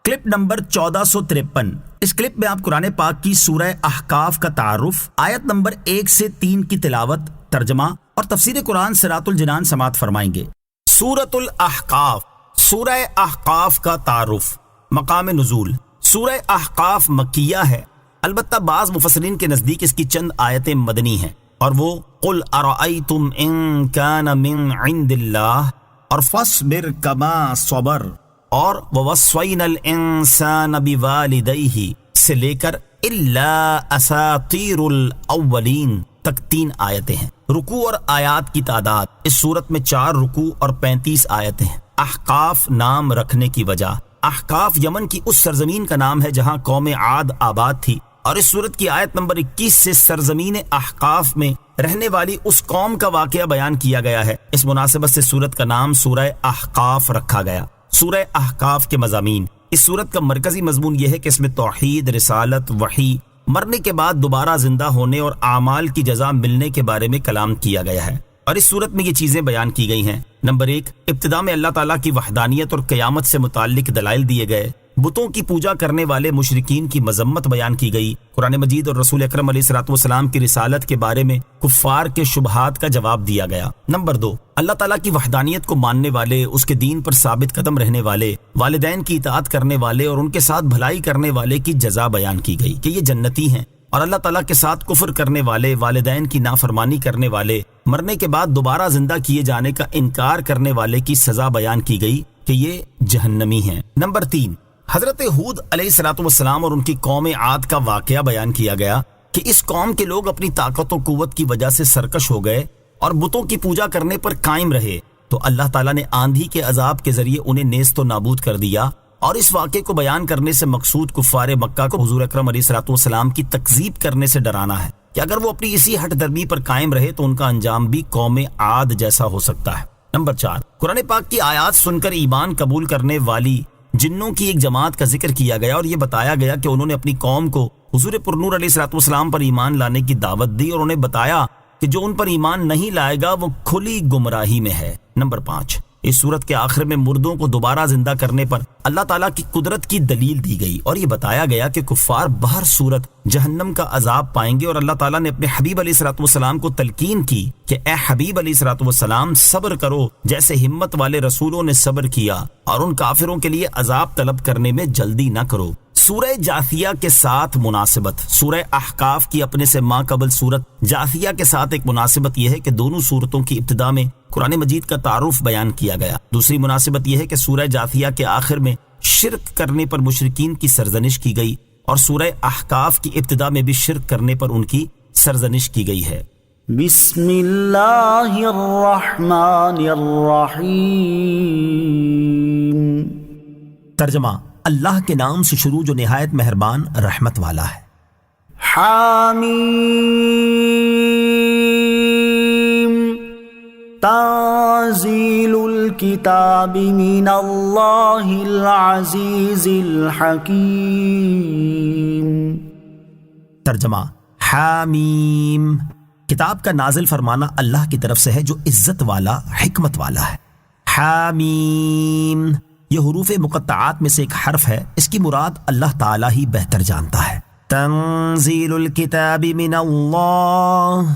Clip number 1453۔ اس clip میں آپ قرآن پاک کی سورہ احقاف کا تعارف، آیت نمبر 1 سے 3 کی تلاوت، ترجمہ اور تفسیر قرآن صراط الجنان سماعت فرمائیں گے۔ سورۃ الاحقاف، سورہ احقاف کا تعارف۔ مقام نزول، سورہ احقاف مکیہ ہے، البتہ بعض مفسرین کے نزدیک اس کی چند آیتیں مدنی ہیں، اور وہ قل ارأیتم ان کان من عند اللہ اور فاصبر کما صبر اور ووصینا الانسان بوالدیہ سے لے کر الا اساطیر الاولین تک 3 آیتیں ہیں۔ رکوع اور آیات کی تعداد، اس صورت میں 4 رکوع اور 35 آیتیں ہیں۔ احقاف نام رکھنے کی وجہ، احقاف یمن کی اس سرزمین کا نام ہے جہاں قوم عاد آباد تھی، اور اس سورت کی آیت نمبر 21 سے سرزمین احقاف میں رہنے والی اس قوم کا واقعہ بیان کیا گیا ہے۔ اس مناسبت سے سورت کا نام سورہ احقاف رکھا گیا۔ سورہ احقاف کے مضامین، اس سورت کا مرکزی مضمون یہ ہے کہ اس میں توحید، رسالت، وحی، مرنے کے بعد دوبارہ زندہ ہونے اور اعمال کی جزا ملنے کے بارے میں کلام کیا گیا ہے، اور اس صورت میں یہ چیزیں بیان کی گئی ہیں۔ نمبر 1، ابتدا میں اللہ تعالیٰ کی وحدانیت اور قیامت سے متعلق دلائل دیے گئے۔ بتوں کی پوجا کرنے والے مشرکین کی مذمت بیان کی گئی۔ قرآن مجید اور رسول اکرم علیہ الصلوۃ والسلام کی رسالت کے بارے میں کفار کے شبہات کا جواب دیا گیا۔ نمبر 2، اللہ تعالیٰ کی وحدانیت کو ماننے والے، اس کے دین پر ثابت قدم رہنے والے، والدین کی اطاعت کرنے والے اور ان کے ساتھ بھلائی کرنے والے کی جزا بیان کی گئی کہ یہ جنتی ہیں، اور اللہ تعالیٰ کے ساتھ کفر کرنے والے، والدین کی نافرمانی کرنے والے، مرنے کے بعد دوبارہ زندہ کیے جانے کا انکار کرنے والے کی سزا بیان کی گئی کہ یہ جہنمی ہیں۔ نمبر 3، حضرت ہود علیہ الصلوۃ والسلام اور ان کی قوم عاد کا واقعہ بیان کیا گیا کہ اس قوم کے لوگ اپنی طاقت و قوت کی وجہ سے سرکش ہو گئے اور بتوں کی پوجا کرنے پر قائم رہے، تو اللہ تعالیٰ نے آندھی کے عذاب کے ذریعے انہیں نیست و نابود کر دیا۔ اور اس واقعے کو بیان کرنے سے مقصود کفار مکہ کو حضور اکرم علیہ الصلوۃ والسلام کی تکذیب کرنے سے ڈرانا ہے کہ اگر وہ اپنی اسی ہٹ درمی پر قائم رہے تو ان کا انجام بھی قوم عاد جیسا ہو سکتا ہے۔ نمبر 4، قرآن پاک کی آیات سن کر ایمان قبول کرنے والی جنوں کی ایک جماعت کا ذکر کیا گیا، اور یہ بتایا گیا کہ انہوں نے اپنی قوم کو حضور پرنور علیہ الصلوۃ والسلام پر ایمان لانے کی دعوت دی، اور انہیں بتایا کہ جو ان پر ایمان نہیں لائے گا وہ کھلی گمراہی میں ہے۔ نمبر 5، اس صورت کے آخر میں مردوں کو دوبارہ زندہ کرنے پر اللہ تعالیٰ کی قدرت کی دلیل دی گئی، اور یہ بتایا گیا کہ کفار بہر صورت جہنم کا عذاب پائیں گے، اور اللہ تعالیٰ نے اپنے حبیب علیہ الصلوۃ والسلام کو تلقین کی کہ اے حبیب علیہ الصلوۃ والسلام صبر کرو جیسے ہمت والے رسولوں نے صبر کیا، اور ان کافروں کے لیے عذاب طلب کرنے میں جلدی نہ کرو۔ سورہ جاثیہ کے ساتھ مناسبت، سورہ احقاف کی اپنے سے ماں قبل سورت جاثیہ کے ساتھ ایک مناسبت یہ ہے کہ دونوں سورتوں کی ابتدا میں قرآن مجید کا تعارف بیان کیا گیا۔ دوسری مناسبت یہ ہے کہ سورہ جاثیہ کے آخر میں شرک کرنے پر مشرکین کی سرزنش کی گئی، اور سورہ احقاف کی ابتدا میں بھی شرک کرنے پر ان کی سرزنش کی گئی ہے۔ بسم اللہ الرحمن الرحیم۔ ترجمہ، اللہ کے نام سے شروع جو نہایت مہربان رحمت والا ہے۔ حامیم، تنزیل الکتاب من اللہ العزیز الحکیم۔ ترجمہ، حامیم، کتاب کا نازل فرمانا اللہ کی طرف سے ہے جو عزت والا، حکمت والا ہے۔ حامیم یہ حروف مقطعات میں سے ایک حرف ہے، اس کی مراد اللہ تعالیٰ ہی بہتر جانتا ہے۔ تنزیل الکتاب من اللہ،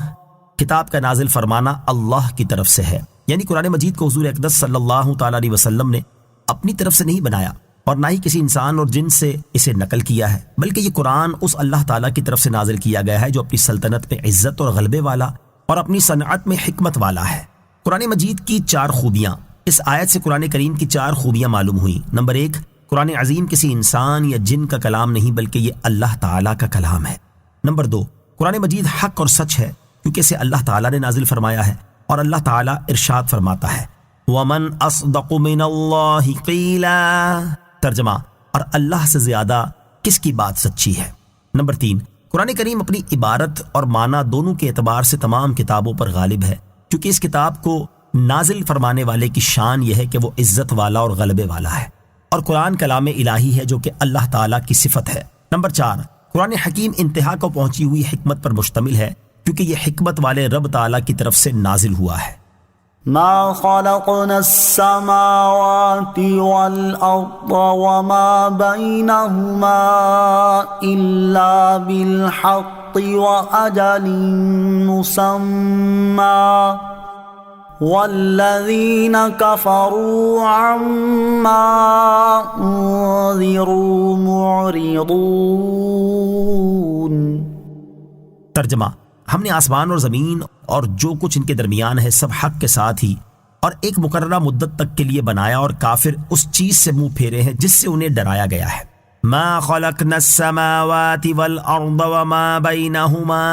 کتاب کا نازل فرمانا اللہ کی طرف سے ہے، یعنی قرآن مجید کو حضور اقدس صلی اللہ تعالیٰ علیہ وسلم نے اپنی طرف سے نہیں بنایا، اور نہ ہی کسی انسان اور جن سے اسے نقل کیا ہے، بلکہ یہ قرآن اس اللہ تعالیٰ کی طرف سے نازل کیا گیا ہے جو اپنی سلطنت میں عزت اور غلبے والا اور اپنی صنعت میں حکمت والا ہے۔ قرآن مجید کی 4 خوبیاں، اس آیت سے قرآن کریم کی 4 خوبیاں معلوم ہوئیں۔ نمبر 1، قرآن عظیم کسی انسان یا جن کا کلام نہیں بلکہ یہ اللہ تعالیٰ کا کلام ہے۔ نمبر 2، قرآن مجید حق اور سچ ہے کیونکہ اسے اللہ تعالیٰ نے نازل فرمایا ہے، اور اللہ تعالیٰ ارشاد فرماتا ہے وَمَنْ أَصْدَقُ مِنَ اللَّهِ قِيلًا۔ ترجمہ، اور اللہ سے زیادہ کس کی بات سچی ہے۔ نمبر 3، قرآن کریم اپنی عبارت اور معنی دونوں کے اعتبار سے تمام کتابوں پر غالب ہے، کیونکہ اس کتاب کو نازل فرمانے والے کی شان یہ ہے کہ وہ عزت والا اور غلبے والا ہے، اور قرآن کلام الہی ہے جو کہ اللہ تعالیٰ کی صفت ہے۔ نمبر 4، قرآن حکیم انتہا کو پہنچی ہوئی حکمت پر مشتمل ہے کیونکہ یہ حکمت والے رب تعالیٰ کی طرف سے نازل ہوا ہے۔ ما خلقنا السماوات والأرض وما بينهما إلا بالحق وأجل مسمى والذين كفروا عما أنذروا معرضون۔ ترجمہ، ہم نے آسمان اور زمین اور جو کچھ ان کے درمیان ہے سب حق کے ساتھ ہی اور ایک مقررہ مدت تک کے لیے بنایا، اور کافر اس چیز سے منہ پھیرے ہیں جس سے انہیں ڈرایا گیا ہے۔ ما خلقنا السماوات والارض وما بینہما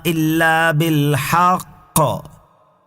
الا بالحق،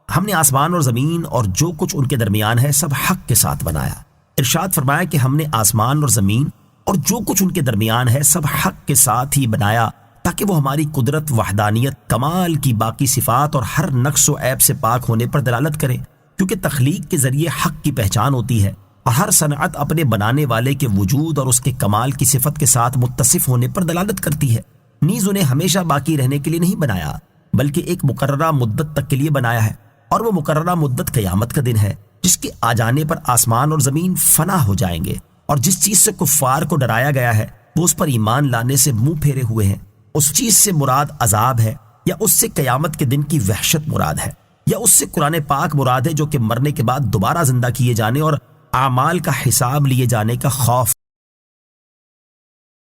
ہم نے آسمان اور زمین اور جو کچھ ان کے درمیان ہے سب حق کے ساتھ بنایا۔ ارشاد فرمایا کہ ہم نے آسمان اور زمین اور جو کچھ ان کے درمیان ہے سب حق کے ساتھ ہی بنایا تاکہ وہ ہماری قدرت، وحدانیت، کمال کی باقی صفات اور ہر نقص و عیب سے پاک ہونے پر دلالت کرے، کیونکہ تخلیق کے ذریعے حق کی پہچان ہوتی ہے اور ہر صنعت اپنے بنانے والے کے وجود اور اس کے کمال کی صفت کے ساتھ متصف ہونے پر دلالت کرتی ہے۔ نیز انہیں ہمیشہ باقی رہنے کے لیے نہیں بنایا بلکہ ایک مقررہ مدت تک کے لیے بنایا ہے، اور وہ مقررہ مدت قیامت کا دن ہے جس کے آ جانے پر آسمان اور زمین فنا ہو جائیں گے، اور جس چیز سے کفار کو ڈرایا گیا ہے وہ اس پر ایمان لانے سے منہ پھیرے ہوئے ہیں۔ اس چیز سے مراد عذاب ہے یا اس سے قیامت کے دن کی وحشت مراد ہے، یا اس سے قرآن پاک مراد ہے جو کہ مرنے کے بعد دوبارہ زندہ کیے جانے اور اعمال کا حساب لیے جانے کا خوف